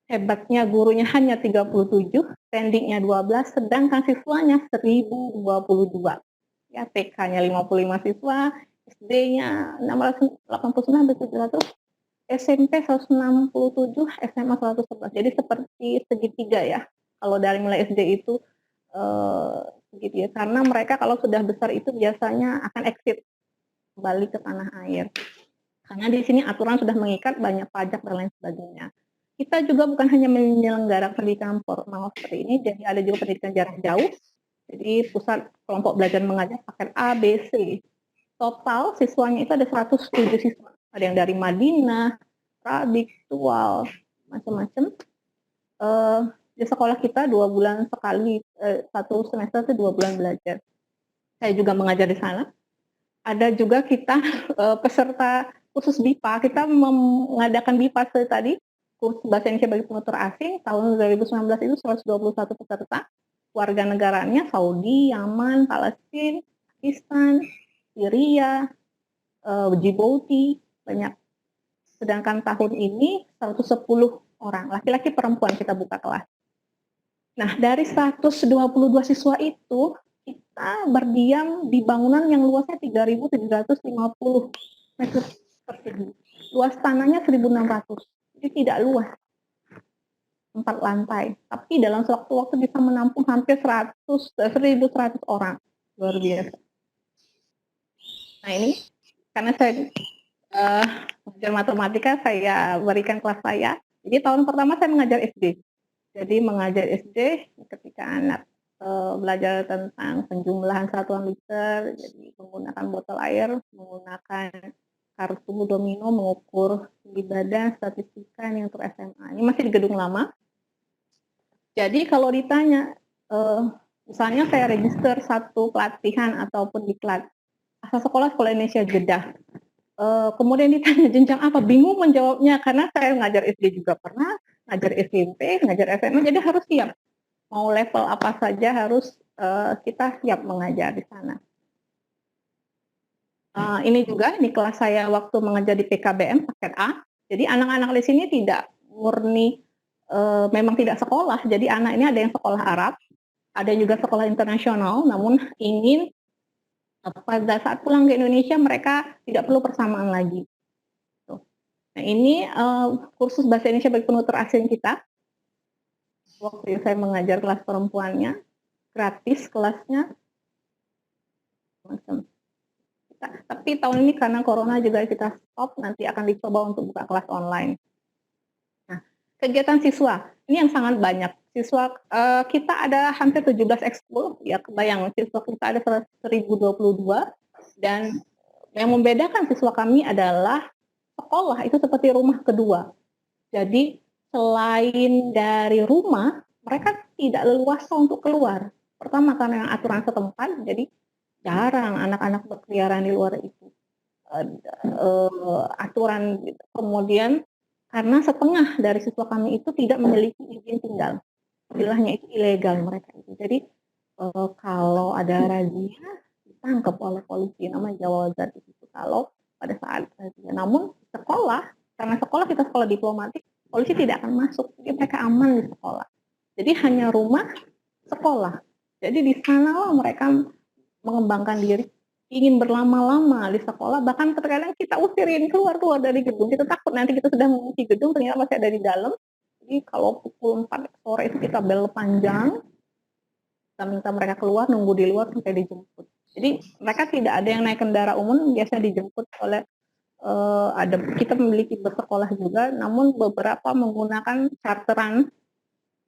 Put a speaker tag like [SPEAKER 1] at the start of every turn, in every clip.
[SPEAKER 1] Hebatnya gurunya hanya 37, pendingnya 12, sedangkan siswanya 1022. Ya, TK-nya 55 siswa, SD-nya 689, 700, SMP 167, SMA 111. Jadi seperti segitiga ya. Kalau dari mulai SD itu segitiga, karena mereka kalau sudah besar itu biasanya akan exit kembali ke tanah air. Karena di sini aturan sudah mengikat, banyak pajak dan lain sebagainya. Kita juga bukan hanya menyelenggarakan pendidikan formal seperti ini, jadi ada juga pendidikan jarak jauh. Jadi pusat kelompok belajar mengajar paket A, B, C. Total siswanya itu ada 107 siswa. Ada yang dari Madinah, Radik, Tual, macam-macam. Di sekolah kita 2 bulan sekali, satu semester itu 2 bulan belajar. Saya juga mengajar di sana. Ada juga kita peserta khusus BIPA, kita mengadakan BIPA tadi, kursus bahasa Indonesia bagi penutur asing, tahun 2019 itu 121 peserta, warga negaranya Saudi, Yaman, Palestina, Pakistan, Syria, Djibouti, banyak. Sedangkan tahun ini 110 orang, laki-laki perempuan kita buka kelas. Nah, dari 122 siswa itu, kita berdiam di bangunan yang luasnya 3.750 meter persegi. Luas tanahnya 1.600, jadi tidak luas, 4 lantai. Tapi dalam waktu bisa menampung hampir 1.100 orang, luar biasa. Nah ini, karena saya mengajar matematika, saya berikan kelas saya. Jadi tahun pertama saya mengajar SD. Jadi mengajar SD ketika anak belajar tentang penjumlahan satuan liter, jadi menggunakan botol air, menggunakan kartu domino, mengukur tinggi badan, statistika ini untuk SMA. Ini masih di gedung lama. Jadi kalau ditanya, misalnya saya register satu pelatihan ataupun diklat, asal sekolah Indonesia Jeddah. Kemudian ditanya jenjang apa, bingung menjawabnya karena saya ngajar SD juga pernah, ngajar SMP, ngajar SMA, jadi harus siap. Mau level apa saja harus kita siap mengajar di sana. Ini juga di kelas saya waktu mengajar di PKBM paket A. Jadi anak-anak di sini tidak murni memang tidak sekolah. Jadi anak ini ada yang sekolah Arab, ada juga sekolah internasional, namun ingin pada saat pulang ke Indonesia mereka tidak perlu persamaan lagi. Nah ini kursus bahasa Indonesia bagi penutur asing kita. Waktu saya mengajar kelas perempuannya, gratis kelasnya. Tapi tahun ini karena corona juga kita stop, nanti akan dicoba untuk buka kelas online. Nah, kegiatan siswa, ini yang sangat banyak. Siswa kita ada hampir 17 ekskul, ya kebayang siswa kita ada 1022, dan yang membedakan siswa kami adalah sekolah itu seperti rumah kedua. Jadi selain dari rumah, mereka tidak leluasa untuk keluar. Pertama karena yang aturan setempat, jadi jarang anak-anak berkeliaran di luar itu. Aturan, kemudian karena setengah dari siswa kami itu tidak memiliki izin tinggal, istilahnya itu ilegal mereka itu. Jadi kalau ada razia ditangkap oleh polisi, namanya Jawazat itu kalau pada saat razia. Namun sekolah, karena sekolah kita sekolah diplomatik, polisi tidak akan masuk, jadi mereka aman di sekolah. Jadi hanya rumah, sekolah. Jadi di sanalah mereka mengembangkan diri, ingin berlama-lama di sekolah, bahkan terkadang kita usirin keluar dari gedung, kita takut nanti kita sudah mengunci gedung, ternyata masih ada di dalam. Jadi kalau pukul 4 sore itu kita bel panjang, kita minta mereka keluar, nunggu di luar sampai dijemput. Jadi mereka tidak ada yang naik kendaraan umum, biasa dijemput oleh kita memiliki bersekolah juga, namun beberapa menggunakan charteran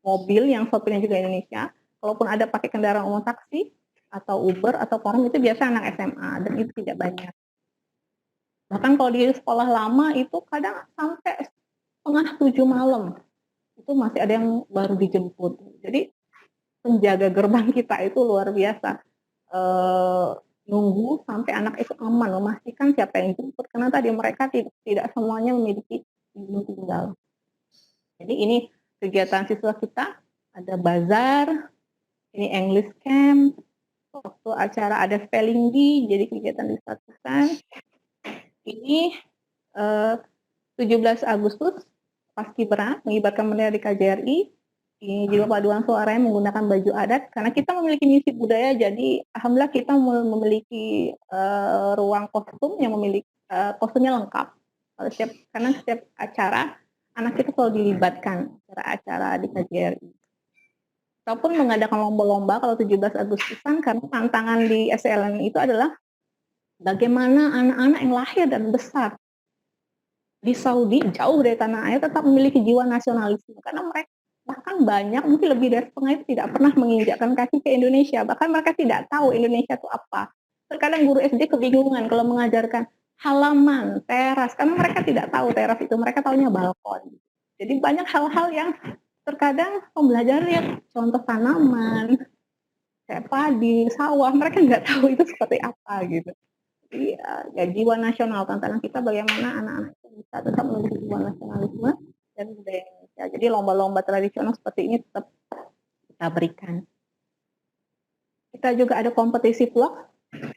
[SPEAKER 1] mobil yang sopirnya juga Indonesia. Kalaupun ada pakai kendaraan umum taksi atau Uber atau Forum itu biasa anak SMA dan itu tidak banyak. Bahkan kalau di sekolah lama itu kadang sampai 6:30 malam itu masih ada yang baru dijemput. Jadi penjaga gerbang kita itu luar biasa. Nunggu sampai anak itu aman, memastikan siapa yang jemput karena tadi mereka tidak semuanya memiliki izin tinggal. Jadi ini kegiatan siswa kita, ada bazar, ini English camp, waktu acara ada spelling bee, jadi kegiatan disatukan. Ini 17 Agustus paskibra mengibarkan bendera di KJRI. Ini juga paduan suaranya menggunakan baju adat karena kita memiliki misi budaya, jadi alhamdulillah kita memiliki ruang kostum yang memiliki kostumnya lengkap. Karena setiap acara anak kita selalu dilibatkan acara-acara di KJRI. Ataupun mengadakan lomba-lomba kalau 17 Agustusan, karena tantangan di SLN itu adalah bagaimana anak-anak yang lahir dan besar di Saudi jauh dari tanah air tetap memiliki jiwa nasionalisme, karena mereka bahkan banyak, mungkin lebih dari setengah itu tidak pernah menginjakkan kaki ke Indonesia, bahkan mereka tidak tahu Indonesia itu apa. Terkadang guru SD kebingungan kalau mengajarkan halaman, teras, karena mereka tidak tahu teras itu, mereka tahunya balkon. Jadi banyak hal-hal yang terkadang pembelajaran lihat contoh tanaman, kayak padi, sawah, mereka nggak tahu itu seperti apa gitu. Jadi ya jiwa nasional, tantangan kita bagaimana anak-anak itu bisa tetap memiliki jiwa nasionalisme dan budaya Indonesia. Jadi lomba-lomba tradisional seperti ini tetap kita berikan. Kita juga ada kompetisi vlog,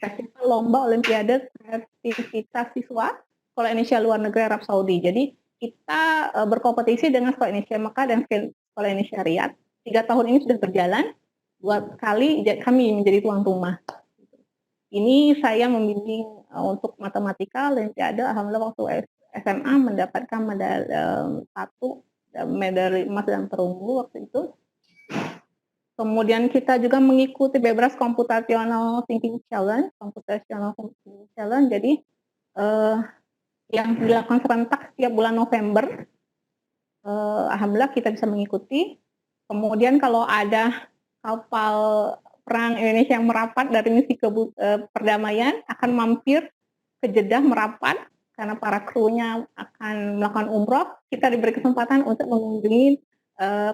[SPEAKER 1] festival lomba olimpiade kreativitas siswa Sekolah Indonesia Luar Negeri Arab Saudi. Jadi kita berkompetisi dengan Sekolah Indonesia Mekah dan Sekolah Indonesia Riyadh. 3 tahun ini sudah berjalan, 2 kali kami menjadi tuan rumah. Ini saya membimbing untuk matematika olimpiade, alhamdulillah waktu SMA mendapatkan medali 1, medali emas dan perunggu waktu itu. Kemudian kita juga mengikuti Bebras Computational Thinking Challenge, jadi yang dilakukan serentak setiap bulan November. Alhamdulillah kita bisa mengikuti. Kemudian kalau ada kapal perang Indonesia yang merapat dari misi perdamaian akan mampir ke Jeddah merapat karena para krunya akan melakukan umroh, kita diberi kesempatan untuk mengunjungi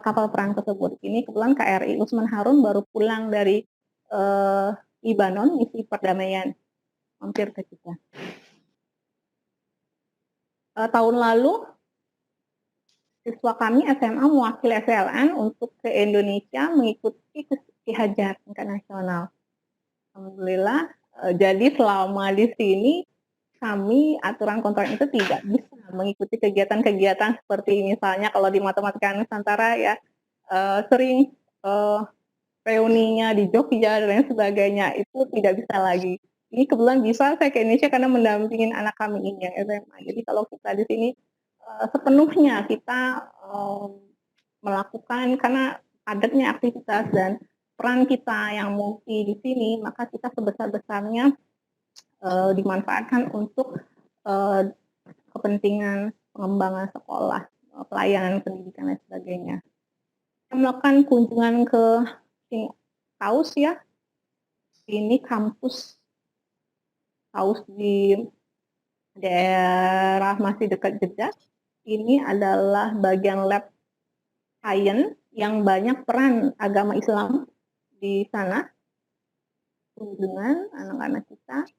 [SPEAKER 1] kapal perang tersebut. Ini kebetulan KRI Usman Harun baru pulang dari Libanon misi perdamaian, mampir ke kita. Tahun lalu siswa kami SMA mewakili SLN untuk ke Indonesia mengikuti Hajar internasional. Alhamdulillah. Jadi selama di sini kami aturan kontrak itu tidak bisa mengikuti kegiatan-kegiatan seperti misalnya kalau di Matematika Nusantara ya sering reuninya di Jogja dan lain sebagainya, itu tidak bisa lagi. Ini kebetulan bisa saya ke Indonesia karena mendampingin anak kami ini yang SMA. Jadi kalau kita di sini sepenuhnya kita melakukan karena padatnya aktivitas dan peran kita yang multi di sini, maka kita sebesar-besarnya dimanfaatkan untuk kepentingan pengembangan sekolah, pelayanan pendidikan dan sebagainya. Kita melakukan kunjungan ke Taus ya, ini kampus Taus di daerah masih dekat Jeddah. Ini adalah bagian lab science yang banyak peran agama Islam di sana. Kunjungan anak-anak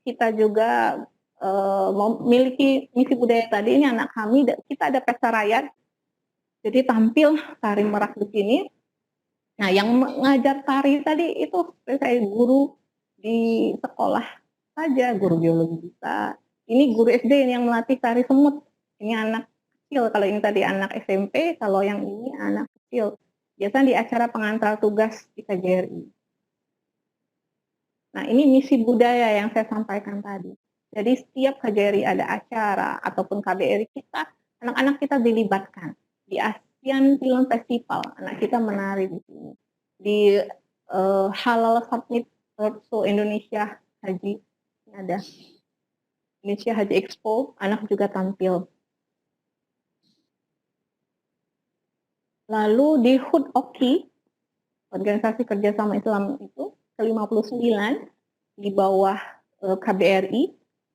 [SPEAKER 1] kita juga memiliki misi budaya tadi. Ini anak kami, kita ada pesta rakyat, jadi tampil tari merak di sini. Nah, yang mengajar tari tadi itu saya guru di sekolah saja, guru biologi bisa. Ini guru SD yang melatih tari semut. Ini anak kecil, kalau ini tadi anak SMP, kalau yang ini anak kecil. Biasanya di acara pengantar tugas di KJRI. Nah, ini misi budaya yang saya sampaikan tadi. Jadi setiap KJRI ada acara ataupun KBRI kita, anak-anak kita dilibatkan. Di ASEAN Film Festival, anak kita menari di sini. Di Halal Summit Roadshow Indonesia Haji, ada Indonesia Haji Expo, anak juga tampil. Lalu di HUT OKI, Organisasi Kerjasama Islam itu, ke-59 di bawah KBRI.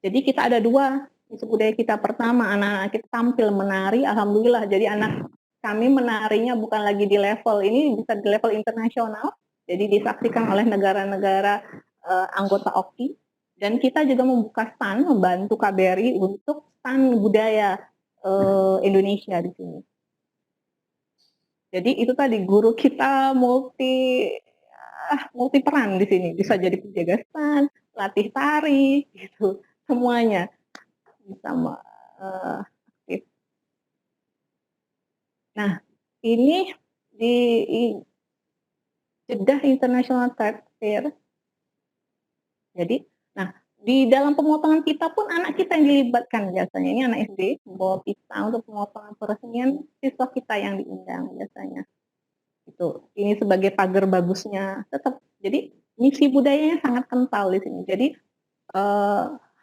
[SPEAKER 1] Jadi kita ada 2 misi budaya kita. Pertama, anak-anak kita tampil menari, alhamdulillah. Jadi anak kami menarinya bukan lagi di level ini, bisa di level internasional. Jadi disaksikan oleh negara-negara anggota OKI. Dan kita juga membuka stand, membantu KBRI untuk stand budaya Indonesia di sini. Jadi itu tadi guru kita multi peran di sini, bisa jadi penjaga stand, latih tari, gitu, semuanya bisa aktif. Nah, ini di Jeddah International Trade Fair. Jadi, nah di dalam pemotongan kita pun anak kita yang dilibatkan biasanya. Ini anak SD membawa pita untuk pemotongan peresmian, siswa kita yang diundang biasanya. Itu, ini sebagai pagar bagusnya. Tetap, jadi misi budayanya sangat kental di sini. Jadi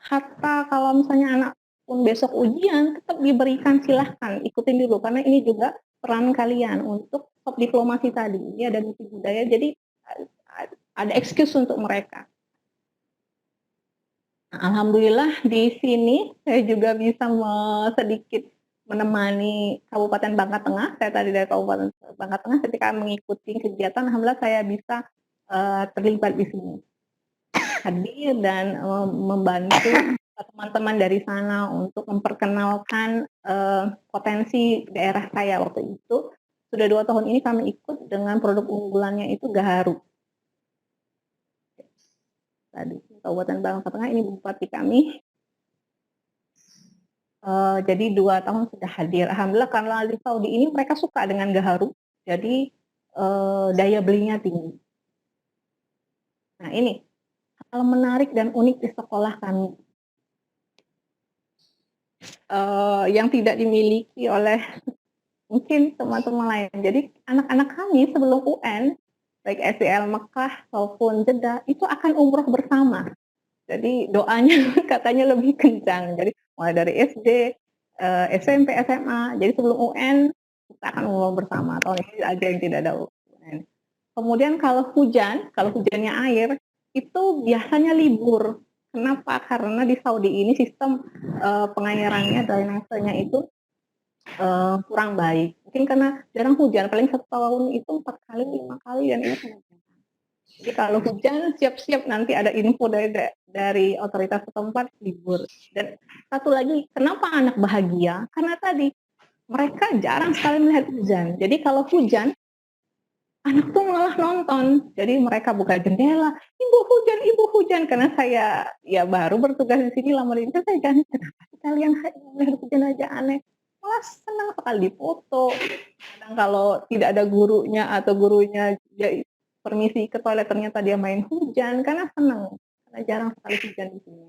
[SPEAKER 1] hatta kalau misalnya anak pun besok ujian, tetap diberikan silahkan ikutin dulu karena ini juga peran kalian untuk top diplomasi tadi. Ini ada misi budaya, jadi ada excuse untuk mereka. Nah, alhamdulillah di sini saya juga bisa sedikit menemani Kabupaten Bangka Tengah. Saya tadi dari Kabupaten Bangka Tengah ketika mengikuti kegiatan, alhamdulillah saya bisa terlibat di sini, hadir dan membantu teman-teman dari sana untuk memperkenalkan potensi daerah saya waktu itu. Sudah 2 tahun ini kami ikut dengan produk unggulannya itu gaharu. Tadi Kabupaten Bangka Tengah ini bupati kami. Jadi 2 tahun sudah hadir. Alhamdulillah karena di Saudi ini mereka suka dengan gaharu, jadi daya belinya tinggi. Nah ini hal menarik dan unik di sekolah kami. Yang tidak dimiliki oleh mungkin teman-teman lain. Jadi anak-anak kami sebelum UN, baik SDL Mekah maupun Jeddah, itu akan umroh bersama. Jadi doanya katanya lebih kencang. Jadi mulai dari SD, SMP, SMA. Jadi sebelum UN kita akan umroh bersama. Tahun ini aja yang tidak ada UN. Kemudian kalau hujannya air, itu biasanya libur. Kenapa? Karena di Saudi ini sistem pengairannya, drainasenya itu kurang baik. Mungkin karena jarang hujan, paling setahun itu 4 kali, 5 kali dan ini kebanyakan. Jadi kalau hujan siap-siap nanti ada info dari otoritas setempat libur. Dan satu lagi, kenapa anak bahagia? Karena tadi mereka jarang sekali melihat hujan. Jadi kalau hujan, anak tuh malah nonton. Jadi mereka buka jendela, ibu hujan. Karena saya ya baru bertugas di sini lama ini, saya jangan kenapa sih kalian melihat hujan aja aneh. Malah senang sekali difoto. Kadang kalau tidak ada gurunya atau gurunya ya, permisi ke toilet ternyata dia main hujan karena senang. Karena jarang sekali hujan di sini.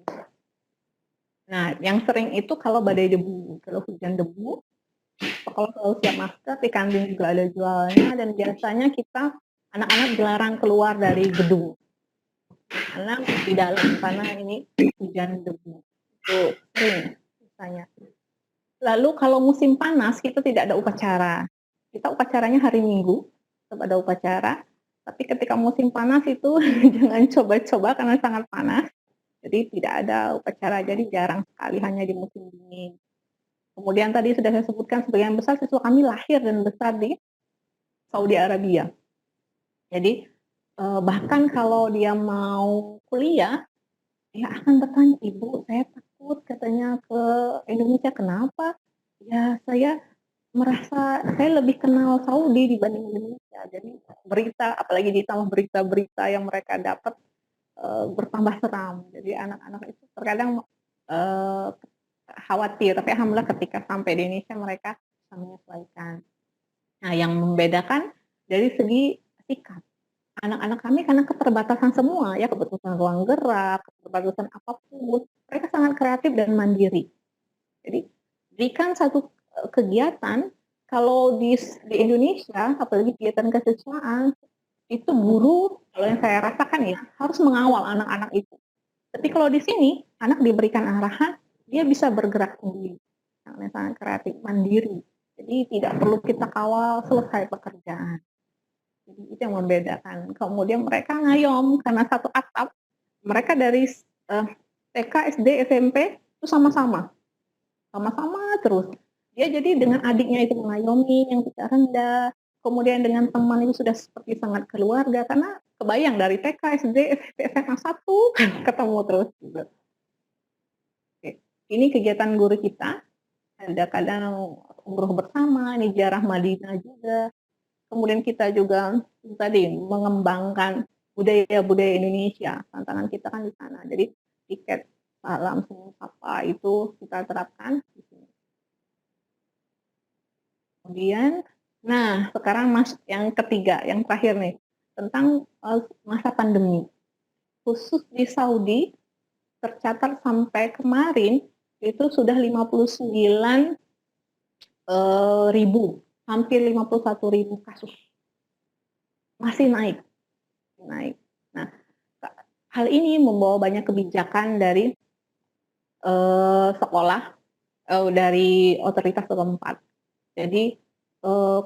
[SPEAKER 1] Nah, yang sering itu kalau badai debu. Kalau hujan debu, sekolah selalu siap masker, di kantin juga ada jualnya, dan biasanya kita anak-anak dilarang keluar dari gedung karena di dalam karena ini hujan debu. Itu sering misalnya. Lalu kalau musim panas kita tidak ada upacara. Kita upacaranya hari Minggu, tetap ada upacara. Tapi ketika musim panas itu jangan coba-coba karena sangat panas. Jadi tidak ada upacara, jadi jarang sekali, hanya di musim dingin. Kemudian tadi sudah saya sebutkan sebagian besar siswa kami lahir dan besar di Saudi Arabia. Jadi bahkan kalau dia mau kuliah, dia akan bertanya, "Ibu, saya takut katanya ke Indonesia." "Kenapa?" "Ya, saya merasa saya lebih kenal Saudi dibanding Indonesia." Jadi berita, apalagi ditambah berita-berita yang mereka dapat bertambah seram. Jadi anak-anak itu terkadang khawatir, tapi alhamdulillah ketika sampai di Indonesia mereka bisa menyesuaikan. Nah, yang membedakan dari segi sikap. Anak-anak kami karena keterbatasan semua ya, keterbatasan ruang gerak, keterbatasan apapun, mereka sangat kreatif dan mandiri. Jadi berikan satu kegiatan, kalau di Indonesia, apalagi kegiatan kesiswaan, itu guru, kalau yang saya rasakan ya, harus mengawal anak-anak itu. Tapi kalau di sini, anak diberikan arahan, dia bisa bergerak sendiri. Anaknya sangat kreatif, mandiri. Jadi tidak perlu kita kawal selesai pekerjaan. Jadi itu yang membedakan. Kemudian mereka ngayom karena satu atap. Mereka dari TK, SD, SMP itu sama-sama. Sama-sama terus. Dia jadi dengan adiknya itu mengayomi yang tidak rendah. Kemudian dengan teman itu sudah seperti sangat keluarga karena kebayang dari TK, SD, SMP, SMA satu ketemu terus gitu. Oke. Ini kegiatan guru kita. Ada kadang umroh bersama, ini ziarah Madinah juga. Kemudian kita juga tadi mengembangkan budaya-budaya Indonesia. Tantangan kita kan di sana. Jadi tiket salam apa itu kita terapkan di sini. Kemudian Nah, sekarang masuk yang ketiga, yang terakhir nih, tentang masa pandemi. Khusus di Saudi, tercatat sampai kemarin itu sudah 59 ribu, hampir 51.000 kasus, masih naik, naik. Nah, hal ini membawa banyak kebijakan dari sekolah, dari otoritas setempat. Jadi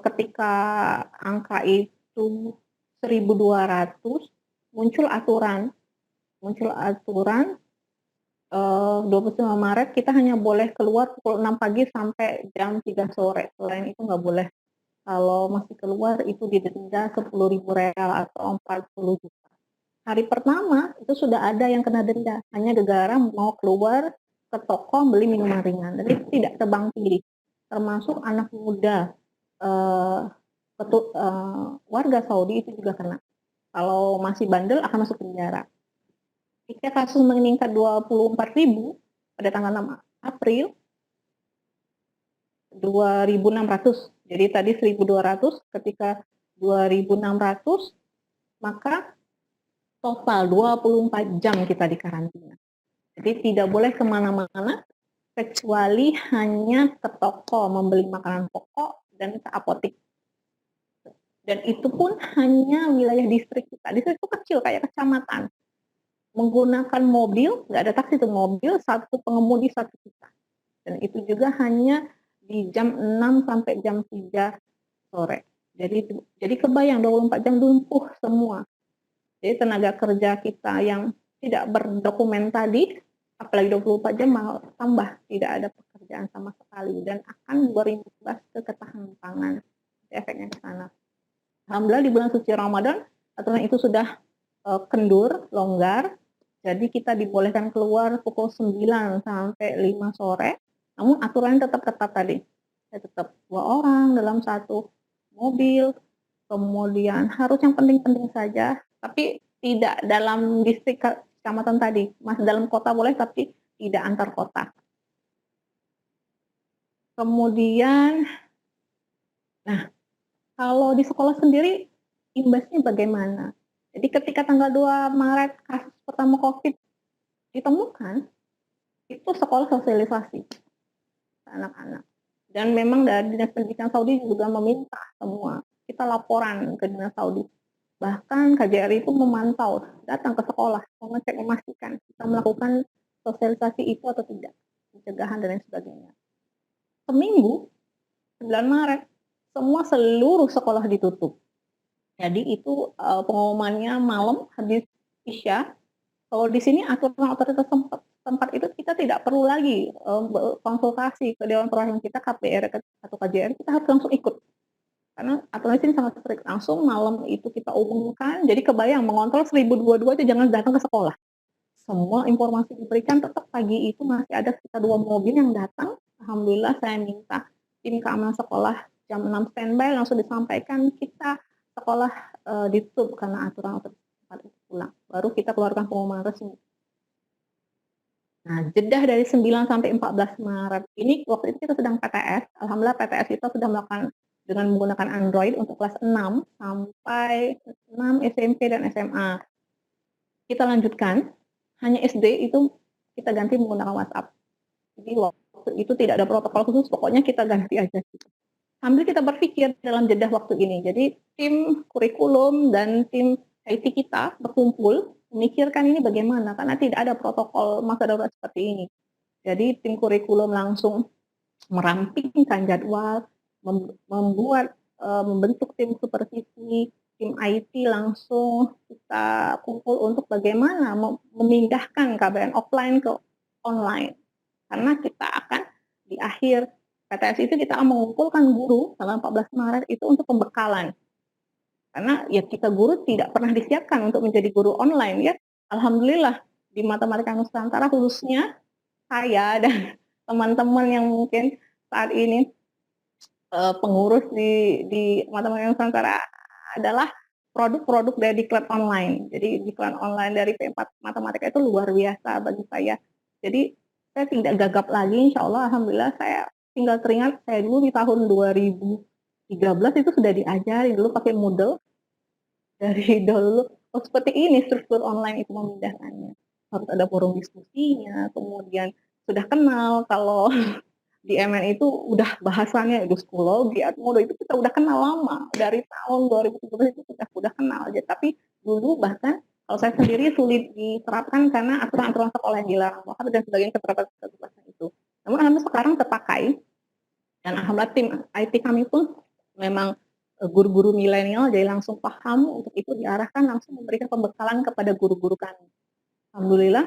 [SPEAKER 1] ketika angka itu 1.200, muncul aturan, 29 Maret kita hanya boleh keluar pukul 6 pagi sampai jam 3 sore. Selain itu nggak boleh. Kalau masih keluar itu didenda 10.000 real atau 40 juta. Hari pertama itu sudah ada yang kena denda, hanya gara-gara mau keluar ke toko beli minuman ringan. Jadi tidak tebang pilih, termasuk anak muda, eh, warga Saudi itu juga kena. Kalau masih bandel akan masuk penjara. Ketika kasus meningkat 24.000 pada tanggal 6 April 2.600. Jadi tadi 1.200, ketika 2.600, maka total 24 jam kita di karantina. Jadi tidak boleh kemana-mana kecuali hanya ke toko membeli makanan pokok dan ke apotik. Dan itu pun hanya wilayah distrik kita. Distrik itu kecil kayak kecamatan. Menggunakan mobil, nggak ada taksi, itu mobil, satu pengemudi satu kita. Dan itu juga hanya di jam 6 sampai jam 3 sore. Jadi kebayang 24 jam lumpuh semua. Jadi tenaga kerja kita yang tidak berdokumen tadi, apalagi 24 jam malah tambah tidak ada pekerjaan sama sekali dan akan berimbas ke ketahanan pangan. Efeknya ke sana. Alhamdulillah di bulan suci Ramadan aturan itu sudah kendur, longgar. Jadi kita dibolehkan keluar pukul 9 sampai 5 sore. Namun aturannya tetap ketat tadi. Tetap 2 orang dalam satu mobil. Kemudian harus yang penting-penting saja, tapi tidak dalam distrik kecamatan tadi. Masih dalam kota boleh, tapi tidak antar kota. Kemudian, nah kalau di sekolah sendiri imbasnya bagaimana? Jadi ketika tanggal 2 Maret kasus pertama COVID ditemukan, itu sekolah sosialisasi ke anak-anak. Dan memang dari Dinas Pendidikan Saudi juga meminta semua, kita laporan ke Dinas Saudi. Bahkan KJRI itu memantau, datang ke sekolah, mengecek, memastikan kita melakukan sosialisasi itu atau tidak, pencegahan dan lain sebagainya. Seminggu, 9 Maret, semua seluruh sekolah ditutup. Jadi itu pengumumannya malam habis Isya. Kalau di sini aturan otoritas tempat itu kita tidak perlu lagi konsultasi ke Dewan Perwakilan kita, KPR atau KJR, kita harus langsung ikut. Karena aturan di sini sangat strict, langsung malam itu kita umumkan. Jadi kebayang mengontrol 1.022 itu jangan datang ke sekolah. Semua informasi diberikan, tetap pagi itu masih ada sekitar 2 mobil yang datang. Alhamdulillah saya minta tim keamanan sekolah jam 6 standby, langsung disampaikan kita sekolah ditutup karena aturan otoritas itu pulang. Baru kita keluarkan pengumuman resmi. Nah, jeda dari 9 sampai 14 Maret ini waktu itu kita sedang PTS. Alhamdulillah PTS kita sudah melakukan dengan menggunakan Android untuk kelas 6 sampai 6 SMP dan SMA. Kita lanjutkan, hanya SD itu kita ganti menggunakan WhatsApp. Jadi waktu itu tidak ada protokol khusus, pokoknya kita ganti aja gitu. Sambil kita berpikir dalam jeda waktu ini. Jadi tim kurikulum dan tim IT kita berkumpul memikirkan ini bagaimana, karena tidak ada protokol masa darurat seperti ini. Jadi tim kurikulum langsung merampingkan jadwal, membentuk tim supervisi, tim IT langsung kita kumpul untuk bagaimana memindahkan KBN offline ke online. Karena kita akan di akhir PTS itu kita akan mengumpulkan guru tanggal 14 Maret itu untuk pembekalan. Karena ya kita guru tidak pernah disiapkan untuk menjadi guru online ya. Alhamdulillah di Matematika Nusantara khususnya saya dan teman-teman yang mungkin saat ini pengurus di Matematika Nusantara adalah produk-produk dari diklat online. Jadi diklat online dari P4 Matematika itu luar biasa bagi saya. Jadi saya tidak gagap lagi, insya Allah, alhamdulillah saya tinggal teringat saya dulu di tahun 2000 13 itu sudah diajarin dulu pakai Moodle dari dulu. Oh seperti ini struktur online itu memindahkannya. Harus ada forum diskusinya, kemudian sudah kenal kalau di MN itu udah bahasanya psikologi, Atmodo itu kita udah kenal lama dari tahun 2017 itu sudah kenal aja. Tapi dulu bahkan kalau saya sendiri sulit diterapkan karena aturan-aturan sekolah yang dilarang bahkan dan sebagian keterbatasan itu. Namun alhamdulillah sekarang terpakai dan alhamdulillah tim IT kami pun memang guru-guru milenial jadi langsung paham untuk itu diarahkan langsung memberikan pembekalan kepada guru-guru kami. Alhamdulillah.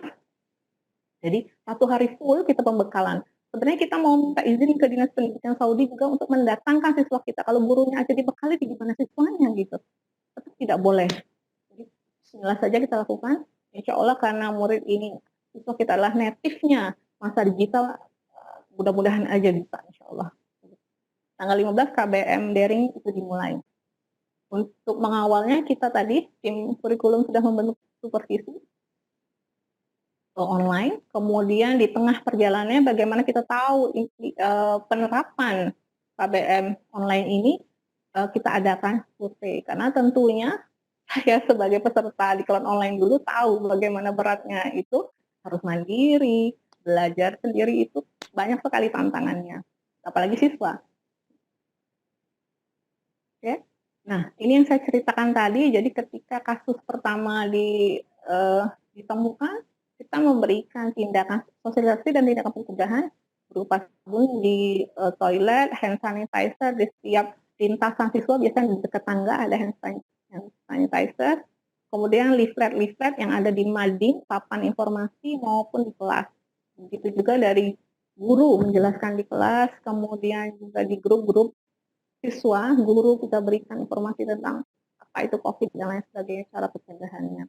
[SPEAKER 1] Jadi 1 hari full kita pembekalan. Sebenarnya kita mau minta izin ke Dinas Pendidikan Saudi juga untuk mendatangkan siswa kita. Kalau gurunya aja dibekali, di gimana siswanya gitu. Tetap tidak boleh. Jadi bismillah saja kita lakukan. Insya Allah karena murid ini siswa kita adalah native-nya masa digital, mudah-mudahan aja bisa insya Allah. Tanggal 15 KBM daring itu dimulai. Untuk mengawalnya kita tadi tim kurikulum sudah membentuk supervisi online, kemudian di tengah perjalanannya bagaimana kita tahu penerapan KBM online ini kita adakan survei karena tentunya saya sebagai peserta di kelas online dulu tahu bagaimana beratnya itu harus mandiri, belajar sendiri itu banyak sekali tantangannya, apalagi siswa. Oke. Nah, ini yang saya ceritakan tadi. Jadi ketika kasus pertama ditemukan, kita memberikan tindakan sosialisasi dan tindakan pencegahan berupa sabun di toilet, hand sanitizer di setiap lintasan siswa, biasanya di dekat tangga ada hand sanitizer, kemudian leaflet-leaflet yang ada di mading, papan informasi maupun di kelas. Begitu juga dari guru menjelaskan di kelas, kemudian juga di grup-grup siswa, guru kita berikan informasi tentang apa itu COVID dan lain sebagainya, cara pencegahannya.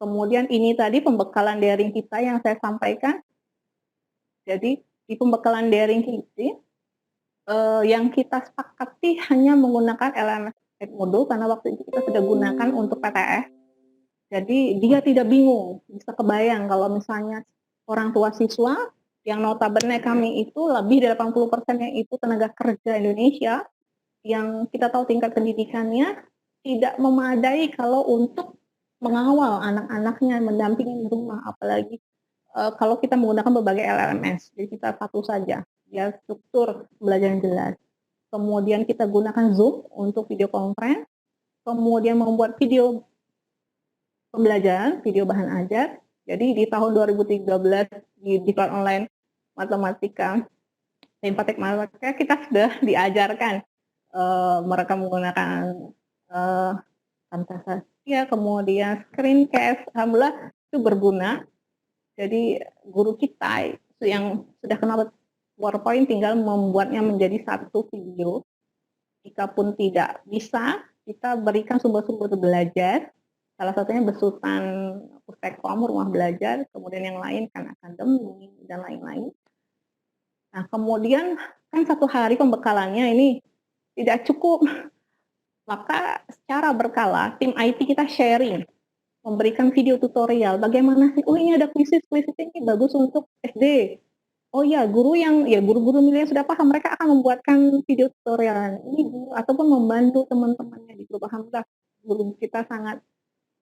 [SPEAKER 1] Kemudian ini tadi pembekalan daring kita yang saya sampaikan. Jadi di pembekalan daring ini yang kita sepakati hanya menggunakan LMS Edmodo karena waktu itu kita sudah gunakan untuk PTS. Jadi dia tidak bingung, bisa kebayang kalau misalnya orang tua siswa yang notabene kami itu lebih dari 80%-nya itu tenaga kerja Indonesia yang kita tahu tingkat pendidikannya tidak memadai kalau untuk mengawal anak-anaknya, mendampingi di rumah, apalagi kalau kita menggunakan berbagai LMS. Jadi kita satu saja, ya struktur belajar yang jelas. Kemudian kita gunakan Zoom untuk video conference, kemudian membuat video pembelajaran, video bahan ajar. Jadi di tahun 2013 di diklat online matematika, informatik matematika kita sudah diajarkan mereka menggunakan Camtasia, kemudian screencast, alhamdulillah itu berguna. Jadi guru kita yang sudah kenal PowerPoint tinggal membuatnya menjadi satu video. Jika pun tidak bisa, kita berikan sumber-sumber belajar. Salah satunya besutan Pustekom, rumah belajar, kemudian yang lain kan akademi dan lain-lain. Nah, kemudian kan 1 hari pembekalannya ini tidak cukup. Maka secara berkala tim IT kita sharing, memberikan video tutorial bagaimana sih, oh ini ada kuisis ini bagus untuk SD. Oh ya, guru-guru milenial sudah paham, mereka akan membuatkan video tutorial ini ataupun membantu teman-temannya di grup. Alhamdulillah guru kita sangat